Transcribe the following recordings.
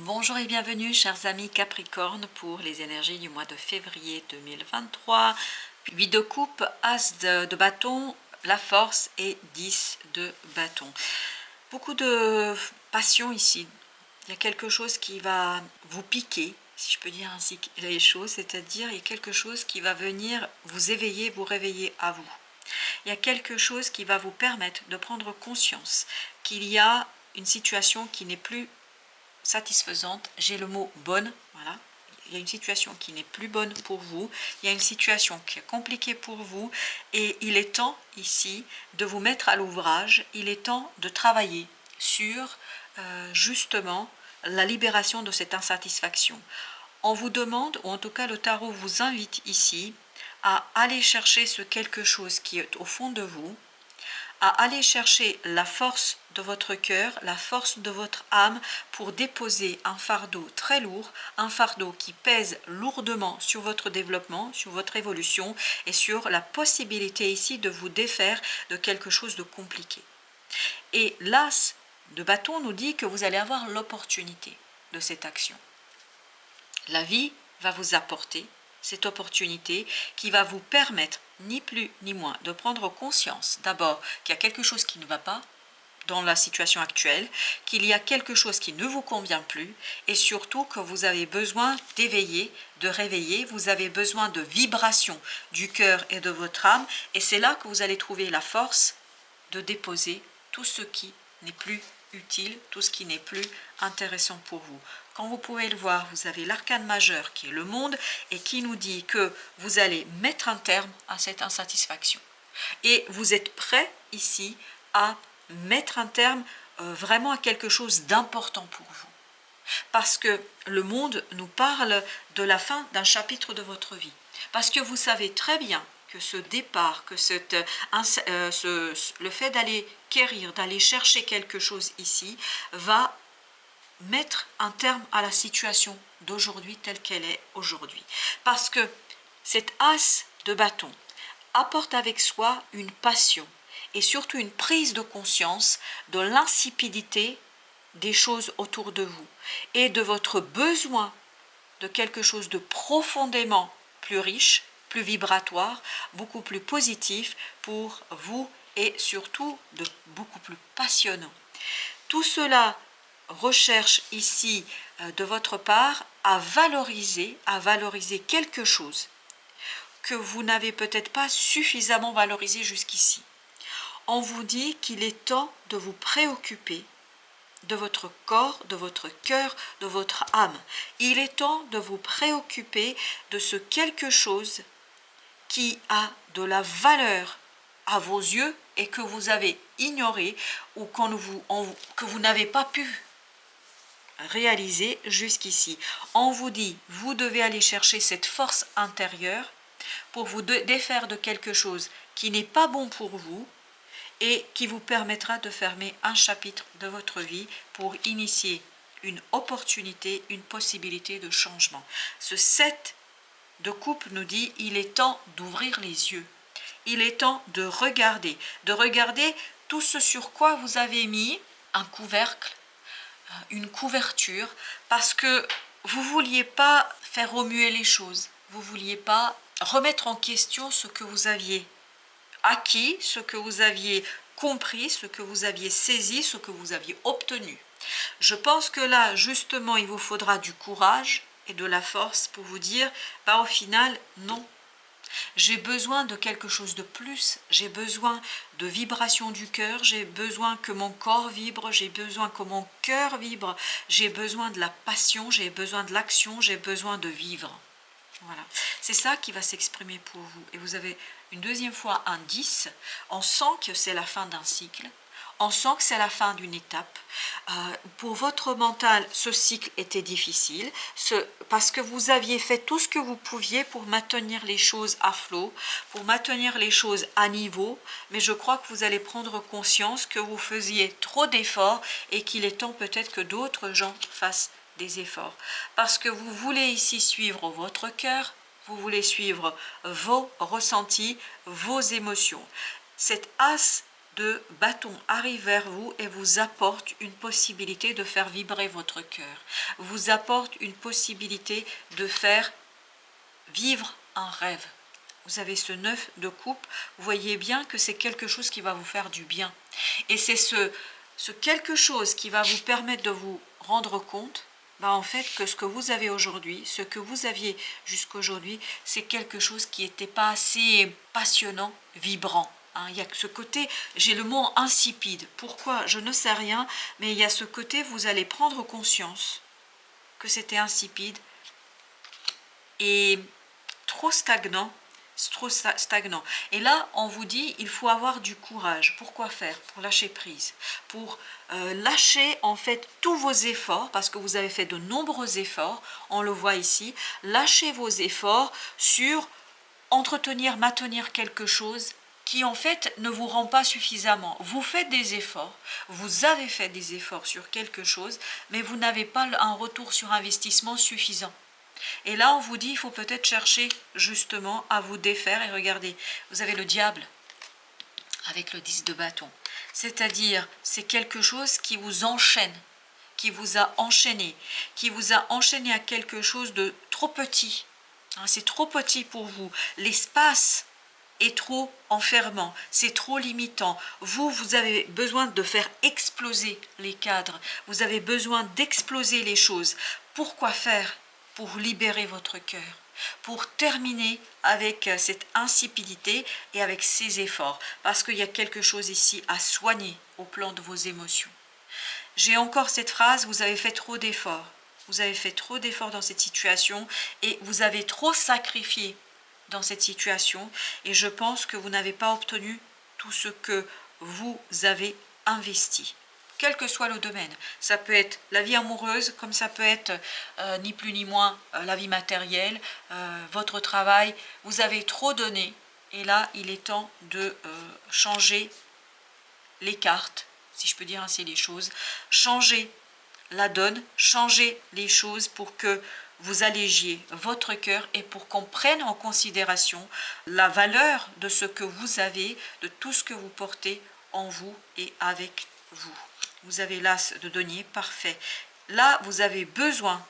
Bonjour et bienvenue chers amis Capricorne pour les énergies du mois de février 2023. 8 de coupe, As de bâton, la force et 10 de bâton. Beaucoup de passion ici. Il y a quelque chose qui va vous piquer, si je peux dire ainsi les choses, c'est-à-dire il y a quelque chose qui va venir vous éveiller, vous réveiller à vous. Il y a quelque chose qui va vous permettre de prendre conscience qu'il y a une situation qui n'est plus satisfaisante, j'ai le mot bonne, voilà. Il y a une situation qui n'est plus bonne pour vous, il y a une situation qui est compliquée pour vous et il est temps ici de vous mettre à l'ouvrage, il est temps de travailler sur justement la libération de cette insatisfaction. On vous demande, ou en tout cas le tarot vous invite ici à aller chercher ce quelque chose qui est au fond de vous, à aller chercher la force de votre cœur, la force de votre âme pour déposer un fardeau très lourd, un fardeau qui pèse lourdement sur votre développement, sur votre évolution et sur la possibilité ici de vous défaire de quelque chose de compliqué. Et l'as de bâton nous dit que vous allez avoir l'opportunité de cette action. La vie va vous apporter cette opportunité qui va vous permettre, ni plus ni moins, de prendre conscience d'abord qu'il y a quelque chose qui ne va pas dans la situation actuelle, qu'il y a quelque chose qui ne vous convient plus et surtout que vous avez besoin d'éveiller, de réveiller, vous avez besoin de vibration du cœur et de votre âme et c'est là que vous allez trouver la force de déposer tout ce qui n'est plus utile, tout ce qui n'est plus intéressant pour vous. Quand vous pouvez le voir, vous avez l'arcane majeur qui est le monde et qui nous dit que vous allez mettre un terme à cette insatisfaction. Et vous êtes prêt ici à mettre un terme vraiment à quelque chose d'important pour vous. Parce que le monde nous parle de la fin d'un chapitre de votre vie. Parce que vous savez très bien que ce départ, que le fait d'aller quérir, d'aller chercher quelque chose ici, va mettre un terme à la situation d'aujourd'hui telle qu'elle est aujourd'hui. Parce que cet as de bâton apporte avec soi une passion et surtout une prise de conscience de l'insipidité des choses autour de vous et de votre besoin de quelque chose de profondément plus riche, plus vibratoire, beaucoup plus positif pour vous et surtout de beaucoup plus passionnant. Tout cela recherche ici de votre part à valoriser quelque chose que vous n'avez peut-être pas suffisamment valorisé jusqu'ici. On vous dit qu'il est temps de vous préoccuper de votre corps, de votre cœur, de votre âme. Il est temps de vous préoccuper de ce quelque chose qui a de la valeur à vos yeux et que vous avez ignoré ou que vous n'avez pas pu réaliser jusqu'ici. On vous dit, vous devez aller chercher cette force intérieure pour vous défaire de quelque chose qui n'est pas bon pour vous et qui vous permettra de fermer un chapitre de votre vie pour initier une opportunité, une possibilité de changement. Ce 7 de coupe nous dit, il est temps d'ouvrir les yeux. Il est temps de regarder tout ce sur quoi vous avez mis un couvercle, une couverture, parce que vous ne vouliez pas faire remuer les choses, vous ne vouliez pas remettre en question ce que vous aviez acquis, ce que vous aviez compris, ce que vous aviez saisi, ce que vous aviez obtenu. Je pense que là, justement, il vous faudra du courage et de la force pour vous dire, au final, non. J'ai besoin de quelque chose de plus, j'ai besoin de vibration du cœur, j'ai besoin que mon corps vibre, j'ai besoin que mon cœur vibre, j'ai besoin de la passion, j'ai besoin de l'action, j'ai besoin de vivre. Voilà, c'est ça qui va s'exprimer pour vous. Et vous avez une deuxième fois un 10, on sent que c'est la fin d'un cycle, on sent que c'est la fin d'une étape. Pour votre mental, ce cycle était difficile, parce que vous aviez fait tout ce que vous pouviez pour maintenir les choses à flot, pour maintenir les choses à niveau, mais je crois que vous allez prendre conscience que vous faisiez trop d'efforts et qu'il est temps peut-être que d'autres gens fassent des efforts. Parce que vous voulez ici suivre votre cœur, vous voulez suivre vos ressentis, vos émotions. Cet as de bâton arrive vers vous et vous apporte une possibilité de faire vibrer votre cœur, vous apporte une possibilité de faire vivre un rêve. Vous avez ce 9 de coupe, vous voyez bien que c'est quelque chose qui va vous faire du bien. Et c'est ce quelque chose qui va vous permettre de vous rendre compte, en fait, que ce que vous avez aujourd'hui, ce que vous aviez jusqu'aujourd'hui, c'est quelque chose qui n'était pas assez passionnant, vibrant. Il y a ce côté, j'ai le mot insipide. Pourquoi? Je ne sais rien, mais il y a ce côté, vous allez prendre conscience que c'était insipide et trop stagnant. Et là, on vous dit, il faut avoir du courage. Pourquoi faire? Pour lâcher prise. Pour lâcher en fait tous vos efforts, parce que vous avez fait de nombreux efforts, on le voit ici. Lâchez vos efforts sur entretenir, maintenir quelque chose qui en fait ne vous rend pas suffisamment. Vous faites des efforts, vous avez fait des efforts sur quelque chose, mais vous n'avez pas un retour sur investissement suffisant. Et là, on vous dit, il faut peut-être chercher justement à vous défaire. Et regardez, vous avez le diable avec le 10 de bâton. C'est-à-dire, c'est quelque chose qui vous enchaîne, qui vous a enchaîné, à quelque chose de trop petit. C'est trop petit pour vous. L'espace est trop enfermant, c'est trop limitant. Vous avez besoin de faire exploser les cadres. Vous avez besoin d'exploser les choses. Pourquoi faire? Pour libérer votre cœur, pour terminer avec cette insipidité et avec ces efforts, parce qu'il y a quelque chose ici à soigner au plan de vos émotions. J'ai encore cette phrase, vous avez fait trop d'efforts. Vous avez fait trop d'efforts dans cette situation et vous avez trop sacrifié dans cette situation et je pense que vous n'avez pas obtenu tout ce que vous avez investi. Quel que soit le domaine. Ça peut être la vie amoureuse, comme ça peut être ni plus ni moins la vie matérielle, votre travail. Vous avez trop donné et là, il est temps de changer les cartes, si je peux dire ainsi les choses, changer la donne, changer les choses pour que vous allégiez votre cœur et pour qu'on prenne en considération la valeur de ce que vous avez, de tout ce que vous portez en vous et avec vous. Vous avez l'as de denier, parfait. Là, vous avez besoin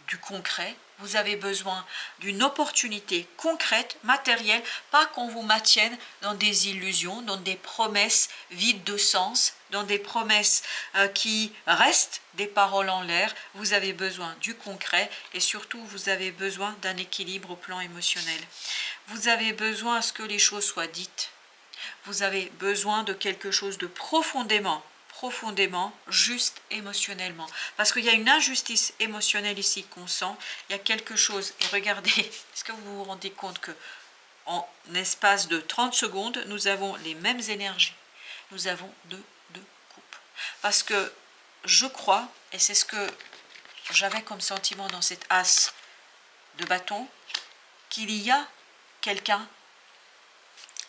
du concret, vous avez besoin d'une opportunité concrète, matérielle, pas qu'on vous maintienne dans des illusions, dans des promesses vides de sens, dans des promesses qui restent des paroles en l'air. Vous avez besoin du concret et surtout vous avez besoin d'un équilibre au plan émotionnel. Vous avez besoin à ce que les choses soient dites. Vous avez besoin de quelque chose de profondément juste émotionnellement. Parce qu'il y a une injustice émotionnelle ici qu'on sent. Il y a quelque chose. Et regardez, est-ce que vous vous rendez compte que en espace de 30 secondes, nous avons les mêmes énergies. Nous avons deux coupes. Parce que je crois, et c'est ce que j'avais comme sentiment dans cette as de bâton, qu'il y a quelqu'un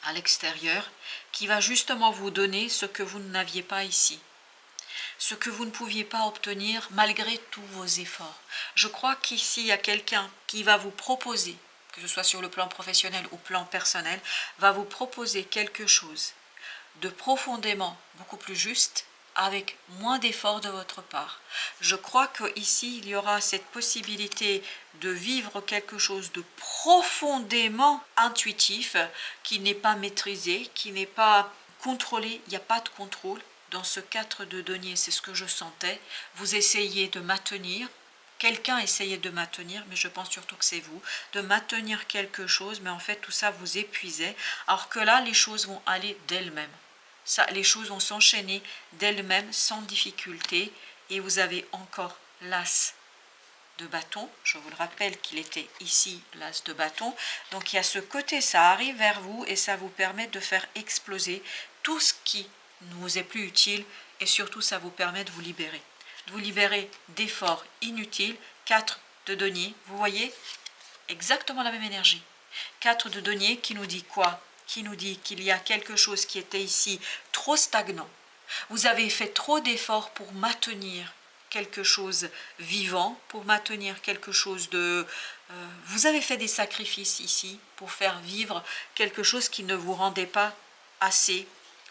à l'extérieur qui va justement vous donner ce que vous n'aviez pas ici, ce que vous ne pouviez pas obtenir malgré tous vos efforts. Je crois qu'ici il y a quelqu'un qui va vous proposer, que ce soit sur le plan professionnel ou plan personnel, va vous proposer quelque chose de profondément beaucoup plus juste avec moins d'efforts de votre part. Je crois qu'ici, il y aura cette possibilité de vivre quelque chose de profondément intuitif, qui n'est pas maîtrisé, qui n'est pas contrôlé, il n'y a pas de contrôle. Dans ce 4 de denier, c'est ce que je sentais. Vous essayez de maintenir, quelqu'un essayait de maintenir, mais je pense surtout que c'est vous, de maintenir quelque chose, mais en fait tout ça vous épuisait, alors que là, les choses vont aller d'elles-mêmes. Les choses vont s'enchaîner d'elles-mêmes sans difficulté et vous avez encore l'as de bâton. Je vous le rappelle qu'il était ici l'as de bâton. Donc il y a ce côté, ça arrive vers vous et ça vous permet de faire exploser tout ce qui ne vous est plus utile et surtout ça vous permet de vous libérer d'efforts inutiles. 4 de denier, vous voyez exactement la même énergie. 4 de denier qui nous dit quoi? Qui nous dit qu'il y a quelque chose qui était ici trop stagnant. Vous avez fait trop d'efforts pour maintenir quelque chose vivant, pour maintenir quelque chose de... vous avez fait des sacrifices ici pour faire vivre quelque chose qui ne vous rendait pas assez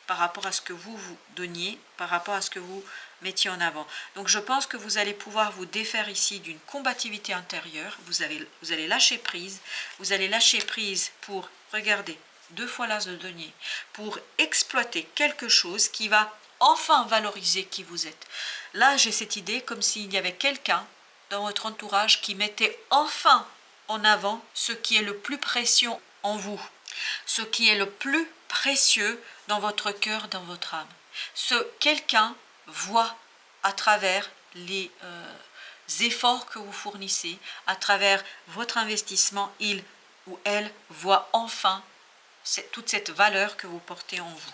par rapport à ce que vous vous donniez, par rapport à ce que vous mettiez en avant. Donc je pense que vous allez pouvoir vous défaire ici d'une combativité intérieure, vous allez lâcher prise, pour, regardez, 2 fois l'as de denier, pour exploiter quelque chose qui va enfin valoriser qui vous êtes. Là, j'ai cette idée comme s'il y avait quelqu'un dans votre entourage qui mettait enfin en avant ce qui est le plus précieux en vous, ce qui est le plus précieux dans votre cœur, dans votre âme. Ce quelqu'un voit à travers les efforts que vous fournissez, à travers votre investissement, il ou elle voit enfin toute cette valeur que vous portez en vous.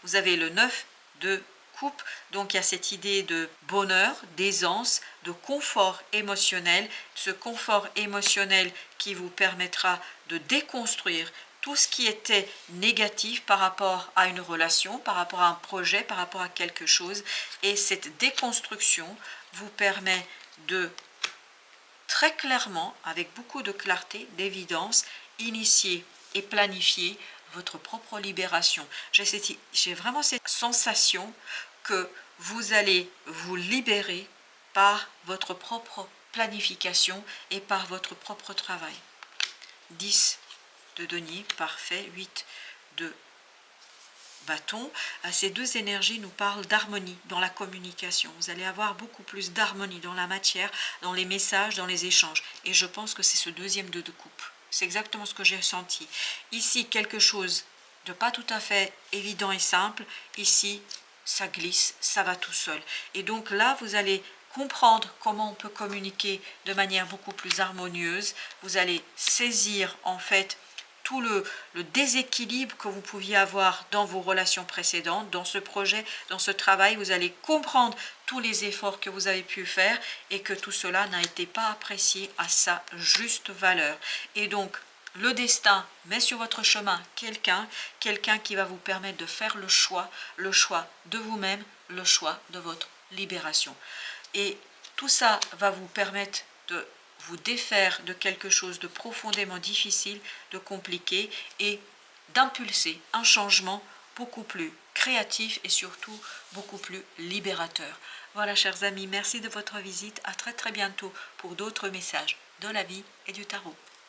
Vous avez le 9 de coupe, donc il y a cette idée de bonheur, d'aisance, de confort émotionnel, ce confort émotionnel qui vous permettra de déconstruire tout ce qui était négatif par rapport à une relation, par rapport à un projet, par rapport à quelque chose, et cette déconstruction vous permet de très clairement, avec beaucoup de clarté, d'évidence, initier et planifier votre propre libération. J'ai vraiment cette sensation que vous allez vous libérer par votre propre planification et par votre propre travail. 10 de denier, parfait. 8 de bâton. Ces deux énergies nous parlent d'harmonie dans la communication. Vous allez avoir beaucoup plus d'harmonie dans la matière, dans les messages, dans les échanges. Et je pense que c'est ce deuxième 2 de coupe. C'est exactement ce que j'ai senti. Ici, quelque chose de pas tout à fait évident et simple. Ici, ça glisse, ça va tout seul. Et donc là, vous allez comprendre comment on peut communiquer de manière beaucoup plus harmonieuse. Vous allez saisir en fait tout le déséquilibre que vous pouviez avoir dans vos relations précédentes, dans ce projet, dans ce travail. Vous allez comprendre tous les efforts que vous avez pu faire et que tout cela n'a été pas apprécié à sa juste valeur. Et donc, le destin met sur votre chemin quelqu'un qui va vous permettre de faire le choix de vous-même, le choix de votre libération. Et tout ça va vous permettre de vous défaire de quelque chose de profondément difficile, de compliqué et d'impulser un changement beaucoup plus créatif et surtout beaucoup plus libérateur. Voilà, chers amis, merci de votre visite. À très très bientôt pour d'autres messages de la vie et du tarot.